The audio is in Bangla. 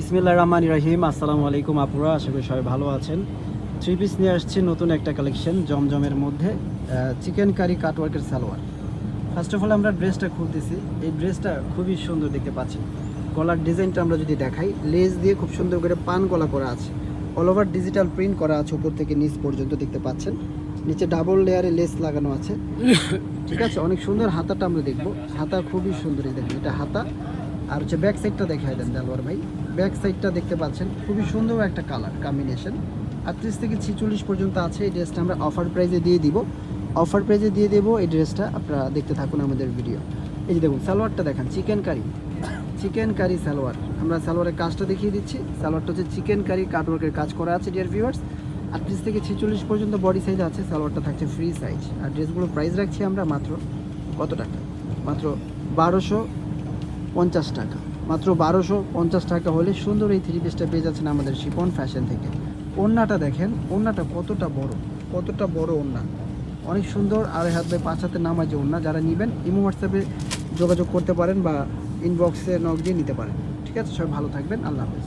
বিসমিল্লাহির রহমানির রহিম। আসসালামু আলাইকুম আপুরা, আশা করি সবাই ভালো আছেন। থ্রি পিস নিয়ে আসছি নতুন একটা কালেকশন জমজমের মধ্যে, চিকেন কারি কাটওয়ার্কের সালোয়ার। ফার্স্ট অফ অল আমরা ড্রেসটা খুলতেছি। এই ড্রেসটা খুবই সুন্দর দেখতে পাচ্ছেন। গলার ডিজাইনটা আমরা যদি দেখাই, লেস দিয়ে খুব সুন্দর করে পান গলা করা আছে, অল ওভার ডিজিটাল প্রিন্ট করা আছে উপর থেকে নিচ পর্যন্ত দেখতে পাচ্ছেন। নিচে ডাবল লেয়ারে লেস লাগানো আছে, ঠিক আছে। অনেক সুন্দর। হাতাটা আমরা দেখবো, হাতা খুবই সুন্দর। এই দেখেন, এটা হাতা। আর হচ্ছে ব্যাক সাইডটা দেখাই দেন দেলোয়ার ভাই। ব্যাক সাইডটা দেখতে পাচ্ছেন, খুবই সুন্দর একটা কালার কম্বিনেশন। 38 থেকে 46 পর্যন্ত আছে। এই ড্রেসটা আমরা অফার প্রাইজে দিয়ে দিব, অফার প্রাইজে দিয়ে দেবো এই ড্রেসটা। আপনারা দেখতে থাকুন আমাদের ভিডিও। এই যে দেখুন সালোয়ারটা দেখান, chicken curry, chicken curry salwar. আমরা সালোয়ারের কাজটা দেখিয়ে দিচ্ছি। সালোয়ারটা হচ্ছে চিকেন কারি কাটওয়ার্কের কাজ করা আছে ডিয়ার ভিউয়ার্স। 38 থেকে 46 পর্যন্ত বডি সাইজ আছে। সালোয়ারটা থাকছে ফ্রি সাইজ। আর ড্রেসগুলো প্রাইস রাখছি আমরা মাত্র কত টাকা? মাত্র 1250 টাকা। মাত্র 1250 টাকা হলে সুন্দর এই থ্রি পিসটা পেয়ে যাচ্ছেন আমাদের শিপন ফ্যাশন থেকে। ওড়নাটা দেখেন, ওড়নাটা কতটা বড়, কতটা বড় ওড়না, অনেক সুন্দর। 2.5 হাত বাই 5 হাতের নামাজ ওড়না। যারা নেবেন ইমো হোয়াটসঅ্যাপে যোগাযোগ করতে পারেন বা ইনবক্সে নক দিয়ে নিতে পারেন, ঠিক আছে। সবাই ভালো থাকবেন, আল্লাহ হাফেজ।